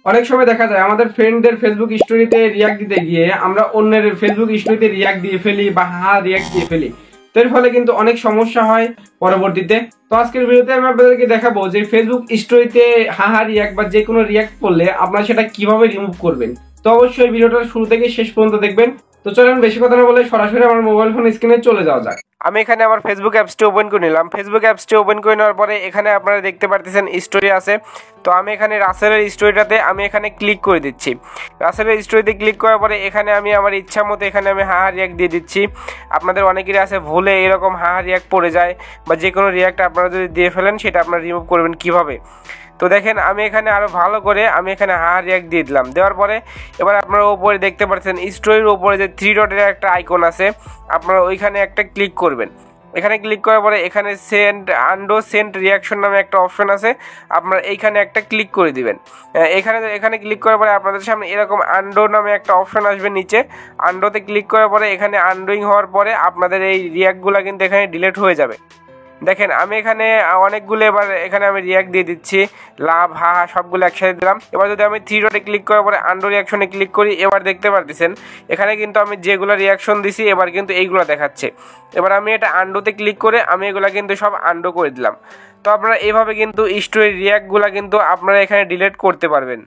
অনেক সময় দেখা যায় আমাদের ফ্রেন্ডদের ফেসবুক স্টোরিতে রিয়াক্ট দিতে গিয়ে আমরা অন্যের ফেসবুক স্টোরিতে রিয়াক্ট দিয়ে ফেলি বা হা রিয়াক্ট দিয়ে ফেলি। তো এর ফলে কিন্তু অনেক সমস্যা হয় পরবর্তীতে। তো আজকের ভিডিওতে আমি আপনাদেরকে দেখাবো যে ফেসবুক স্টোরিতে হা রিয়াক্ট বা যে কোনো রিয়াক্ট করলে আপনারা সেটা কিভাবে রিমুভ করবেন। তো অবশ্যই ভিডিওটা শুরু থেকে শেষ পর্যন্ত দেখবেন। তো চলেন বেশি কথা না বলে সরাসরি আমার মোবাইল ফোন স্ক্রিনে চলে যাওয়া যাক। আমি এখানে আমার ফেসবুক অ্যাপসটি ওপেন করে নিলাম। ফেসবুক অ্যাপসটি ওপেন করে নেওয়ার পরে এখানে আপনারা দেখতে পারতেছেন স্টোরি আছে। তো আমি এখানে রাসেলের স্টোরিটাতে আমি এখানে ক্লিক করে দিচ্ছি। রাসেলের স্টোরিতে ক্লিক করার পরে এখানে আমি আমার ইচ্ছা মতো এখানে আমি হা রিয়াক্ট দিয়ে দিচ্ছি। আপনাদের অনেকেরই আছে ভুলে এরকম হা রিয়াক্ট পড়ে যায়, বা যে কোনো রিয়াক্ট আপনারা যদি দিয়ে ফেলেন সেটা আপনারা রিমুভ করবেন কিভাবে। তো দেখেন আমি এখানে আরও ভালো করে আমি এখানে হা রিয়াক্ট দিয়ে দিলাম। দেওয়ার পরে এবার আপনারা উপরে দেখতে পাচ্ছেন স্টোরির উপরে যে 3 ডটের একটা আইকন আছে, আপনারা ওইখানে একটা ক্লিক করবেন। এখানে ক্লিক করার পরে এখানে সেন্ড রিয়াকশন নামে একটা অপশন আছে, আপনারা এইখানে একটা ক্লিক করে দিবেন। এখানে ক্লিক করার পরে আপনাদের সামনে এরকম আন্ডো নামে একটা অপশন আসবে নিচে। আন্ডোতে ক্লিক করার পরে এখানে আন্ডোইং হওয়ার পরে আপনাদের এই রিয়াক্টগুলো কিন্তু এখানে ডিলিট হয়ে যাবে। দেখেন আমি এখানে অনেকগুলো এবার এখানে আমি রিয়াক্ট দিয়ে দিচ্ছি, লাভ হা হা সবগুলো একসাথে দিলাম। এবার যদি আমি 3 ডটে ক্লিক করার পরে আন্ডো রিয়াকশনে ক্লিক করি, এবার দেখতে পারতেছেন এখানে কিন্তু আমি যেগুলো রিয়াকশন দিছি এবার কিন্তু এইগুলো দেখাচ্ছে। এবার আমি এটা আন্ডোতে ক্লিক করে আমি এগুলো কিন্তু সব আন্ডো করে দিলাম। তো আপনারা এইভাবে কিন্তু স্টোরি রিয়াক্টগুলো কিন্তু আপনারা এখানে ডিলিট করতে পারবেন।